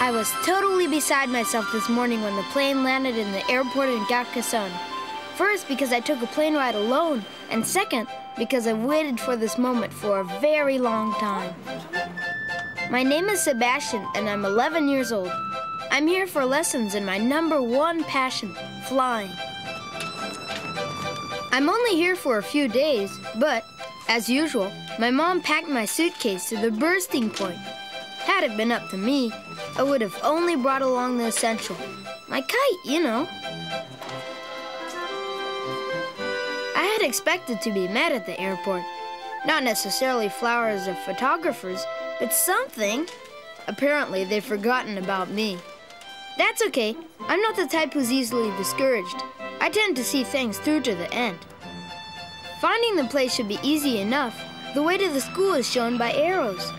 I was totally beside myself this morning when the plane landed in the airport in Carcassonne. First, because I took a plane ride alone, and second, because I've waited for this moment for a very long time. My name is Sebastian, and I'm 11 years old. I'm here for lessons in my #1 passion, flying. I'm only here for a few days, but, as usual, my mom packed my suitcase to the bursting point. Had it been up to me, I would have only brought along the essential. My kite, you know. I had expected to be met at the airport. Not necessarily flowers or photographers, but something. Apparently, they've forgotten about me. That's okay. I'm not the type who's easily discouraged. I tend to see things through to the end. Finding the place should be easy enough. The way to the school is shown by arrows.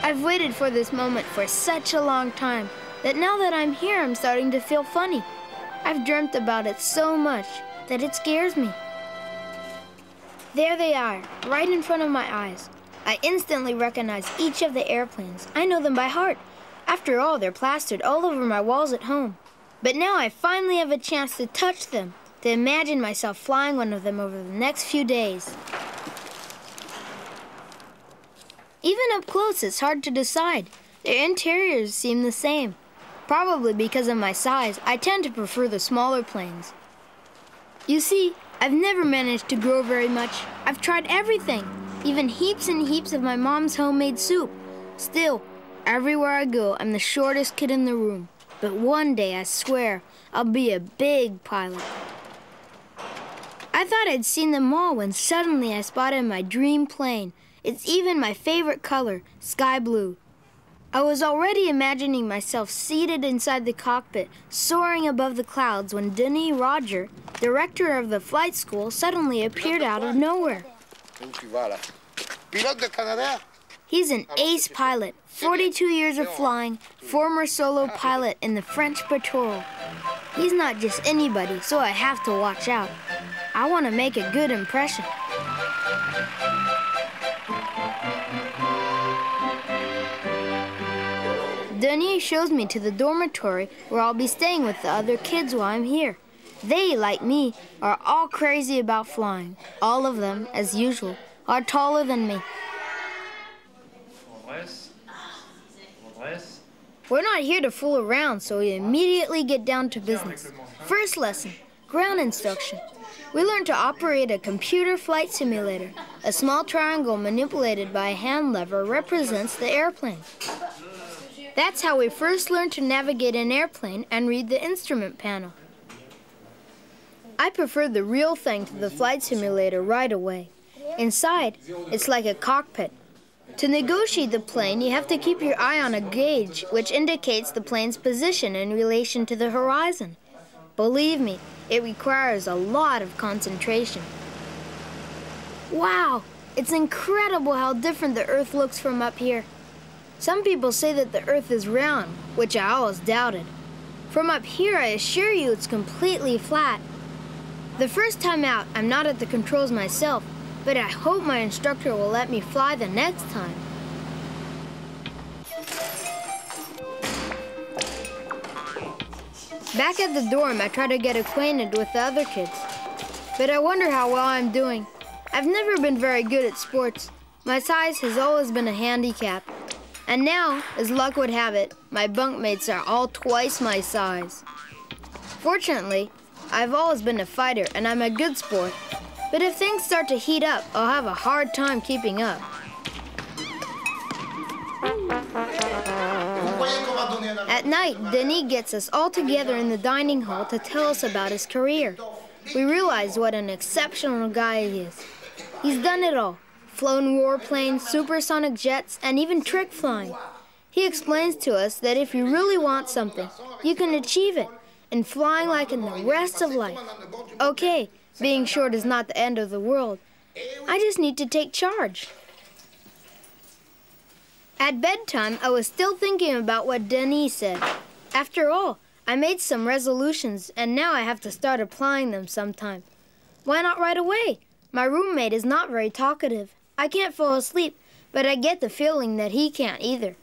I've waited for this moment for such a long time that now that I'm here, I'm starting to feel funny. I've dreamt about it so much that it scares me. There they are, right in front of my eyes. I instantly recognize each of the airplanes. I know them by heart. After all, they're plastered all over my walls at home. But now I finally have a chance to touch them, to imagine myself flying one of them over the next few days. Even up close, it's hard to decide. Their interiors seem the same. Probably because of my size, I tend to prefer the smaller planes. You see, I've never managed to grow very much. I've tried everything, even heaps and heaps of my mom's homemade soup. Still, everywhere I go, I'm the shortest kid in the room. But one day, I swear, I'll be a big pilot. I thought I'd seen them all when suddenly I spotted my dream plane. It's even my favorite color, sky blue. I was already imagining myself seated inside the cockpit, soaring above the clouds when Denis Roger, director of the flight school, suddenly appeared out of nowhere. He's an ace pilot, 42 years of flying, former solo pilot in the French patrol. He's not just anybody, so I have to watch out. I want to make a good impression. Denis shows me to the dormitory where I'll be staying with the other kids while I'm here. They, like me, are all crazy about flying. All of them, as usual, are taller than me. We're not here to fool around, so we immediately get down to business. First lesson, ground instruction. We learn to operate a computer flight simulator. A small triangle manipulated by a hand lever represents the airplane. That's how we first learn to navigate an airplane and read the instrument panel. I prefer the real thing to the flight simulator right away. Inside, it's like a cockpit. To negotiate the plane, you have to keep your eye on a gauge, which indicates the plane's position in relation to the horizon. Believe me, it requires a lot of concentration. Wow, it's incredible how different the Earth looks from up here. Some people say that the Earth is round, which I always doubted. From up here, I assure you it's completely flat. The first time out, I'm not at the controls myself, but I hope my instructor will let me fly the next time. Back at the dorm, I try to get acquainted with the other kids. But I wonder how well I'm doing. I've never been very good at sports. My size has always been a handicap. And now, as luck would have it, my bunkmates are all twice my size. Fortunately, I've always been a fighter and I'm a good sport. But if things start to heat up, I'll have a hard time keeping up. At night, Denis gets us all together in the dining hall to tell us about his career. We realize what an exceptional guy he is. He's done it all. Flown warplanes, supersonic jets, and even trick flying. He explains to us that if you really want something, you can achieve it, and flying like in the rest of life. Okay, being short is not the end of the world. I just need to take charge. At bedtime, I was still thinking about what Denis said. After all, I made some resolutions, and now I have to start applying them sometime. Why not right away? My roommate is not very talkative. I can't fall asleep, but I get the feeling that he can't either.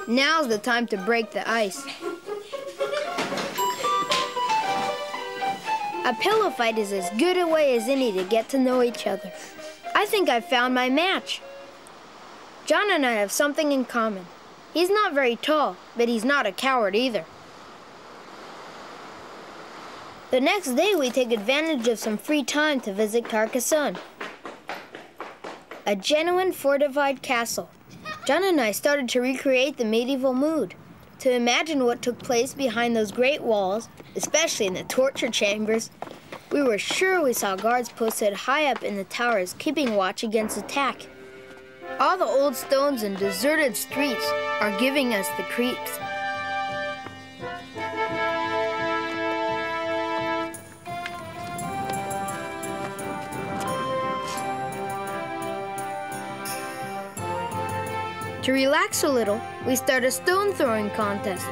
Now's the time to break the ice. A pillow fight is as good a way as any to get to know each other. I think I've found my match. John and I have something in common. He's not very tall, but he's not a coward either. The next day, we take advantage of some free time to visit Carcassonne, a genuine fortified castle. John and I started to recreate the medieval mood, to imagine what took place behind those great walls, especially in the torture chambers. We were sure we saw guards posted high up in the towers, keeping watch against attack. All the old stones and deserted streets are giving us the creeps. To relax a little, we start a stone throwing contest.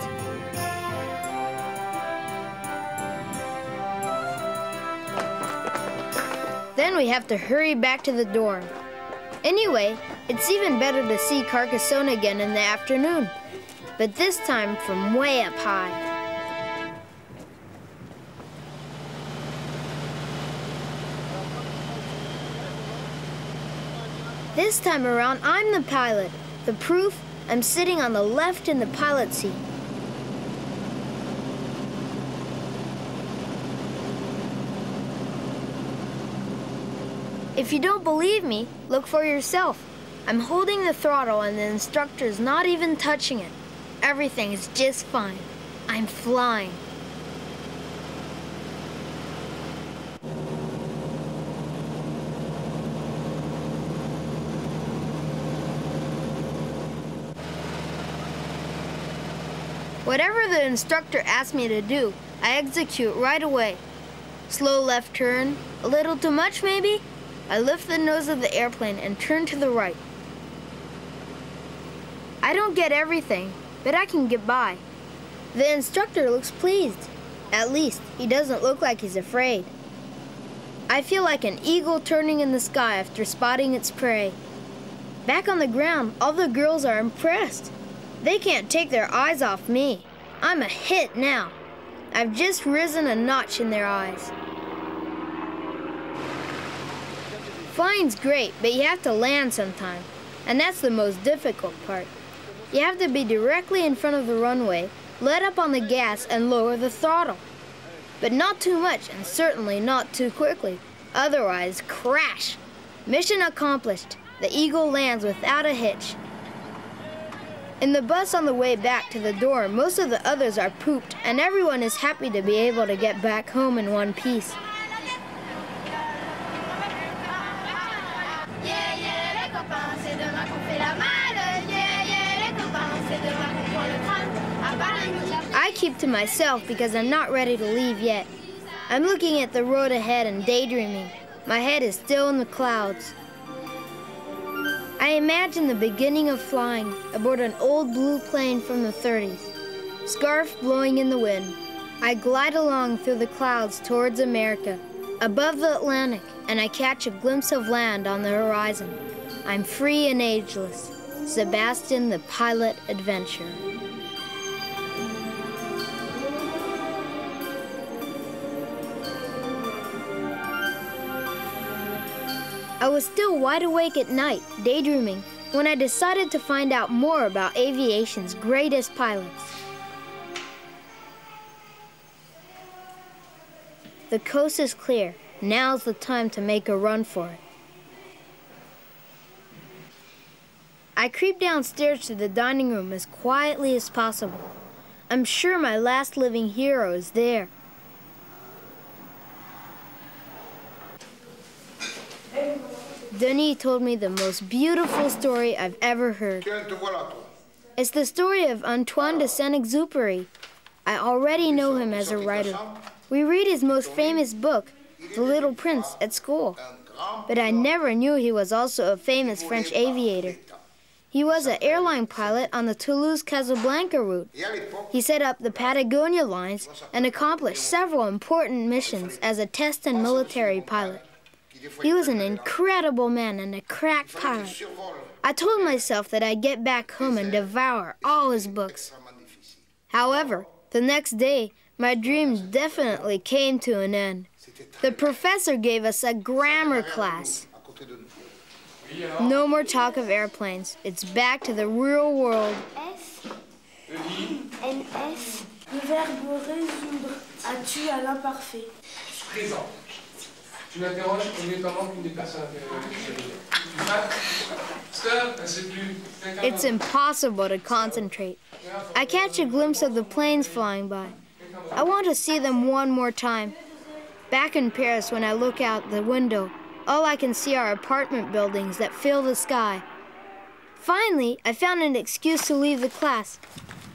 Then we have to hurry back to the dorm. Anyway, it's even better to see Carcassonne again in the afternoon, but this time from way up high. This time around, I'm the pilot. The proof, I'm sitting on the left in the pilot seat. If you don't believe me, look for yourself. I'm holding the throttle and the instructor's not even touching it. Everything is just fine. I'm flying. Whatever the instructor asks me to do, I execute right away. Slow left turn, a little too much maybe? I lift the nose of the airplane and turn to the right. I don't get everything, but I can get by. The instructor looks pleased. At least, he doesn't look like he's afraid. I feel like an eagle turning in the sky after spotting its prey. Back on the ground, all the girls are impressed. They can't take their eyes off me. I'm a hit now. I've just risen a notch in their eyes. Flying's great, but you have to land sometime, and that's the most difficult part. You have to be directly in front of the runway, let up on the gas, and lower the throttle. But not too much, and certainly not too quickly. Otherwise, crash. Mission accomplished. The Eagle lands without a hitch. In the bus on the way back to the dorm, most of the others are pooped, and everyone is happy to be able to get back home in one piece. I keep to myself because I'm not ready to leave yet. I'm looking at the road ahead and daydreaming. My head is still in the clouds. I imagine the beginning of flying aboard an old blue plane from the 30s, scarf blowing in the wind. I glide along through the clouds towards America, above the Atlantic, and I catch a glimpse of land on the horizon. I'm free and ageless. Sebastian, the pilot adventurer. I was still wide awake at night, daydreaming, when I decided to find out more about aviation's greatest pilots. The coast is clear. Now's the time to make a run for it. I creep downstairs to the dining room as quietly as possible. I'm sure my last living hero is there. Denis told me the most beautiful story I've ever heard. It's the story of Antoine de Saint-Exupéry. I already know him as a writer. We read his most famous book, The Little Prince, at school. But I never knew he was also a famous French aviator. He was an airline pilot on the Toulouse-Casablanca route. He set up the Patagonia lines and accomplished several important missions as a test and military pilot. He was an incredible man and a crack pilot. I told myself that I'd get back home and devour all his books. However, the next day, my dreams definitely came to an end. The professor gave us a grammar class. No more talk of airplanes. It's back to the real world. S, N, S, le verbe résoudre. As-tu à l'imparfait? Présent. Tu m'interroges obligatoirement qu'une des personnes It's impossible to concentrate. I catch a glimpse of the planes flying by. I want to see them one more time. Back in Paris, when I look out the window, all I can see are apartment buildings that fill the sky. Finally, I found an excuse to leave the class.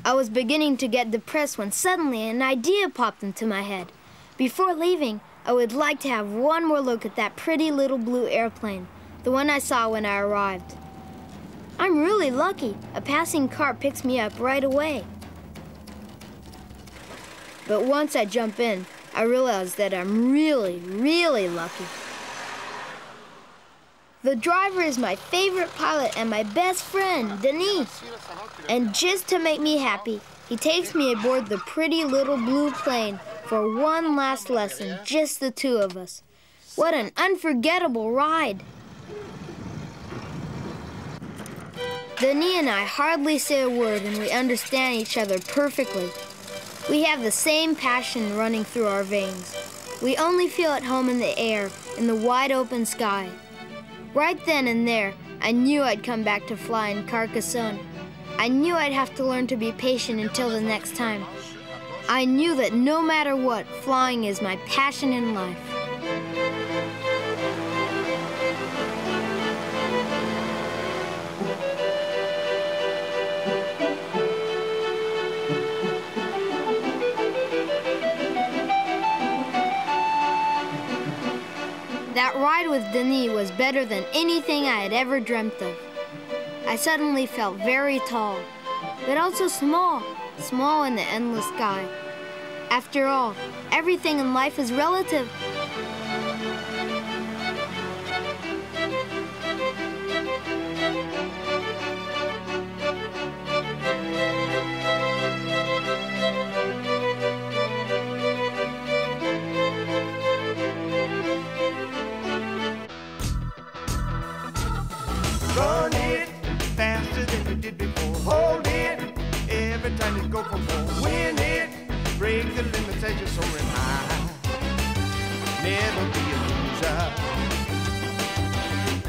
I was beginning to get depressed when suddenly an idea popped into my head. Before leaving, I would like to have one more look at that pretty little blue airplane, the one I saw when I arrived. I'm really lucky. A passing car picks me up right away. But once I jump in, I realize that I'm really, really lucky. The driver is my favorite pilot and my best friend, Denis. And just to make me happy, he takes me aboard the pretty little blue plane for one last lesson, just the two of us. What an unforgettable ride. Denis and I hardly say a word and we understand each other perfectly. We have the same passion running through our veins. We only feel at home in the air, in the wide open sky. Right then and there, I knew I'd come back to fly in Carcassonne. I knew I'd have to learn to be patient until the next time. I knew that no matter what, flying is my passion in life. That ride with Denis was better than anything I had ever dreamt of. I suddenly felt very tall, but also small in the endless sky. After all, everything in life is relative. Run it faster than you did before. Hold it every time you go for more. Win it, break the limits as you're soaring high. Never be a loser.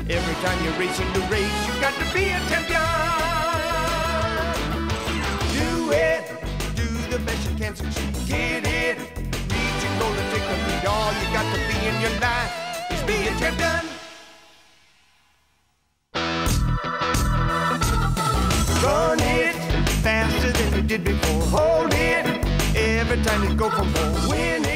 Every time you're racing the race, you got to be a champion. Do it, do the best you can succeed. Get it, reach your goal and take the lead. All you got to be in your life is be a champion. Run it faster than you did before. Hold it every time you go for more. Win it.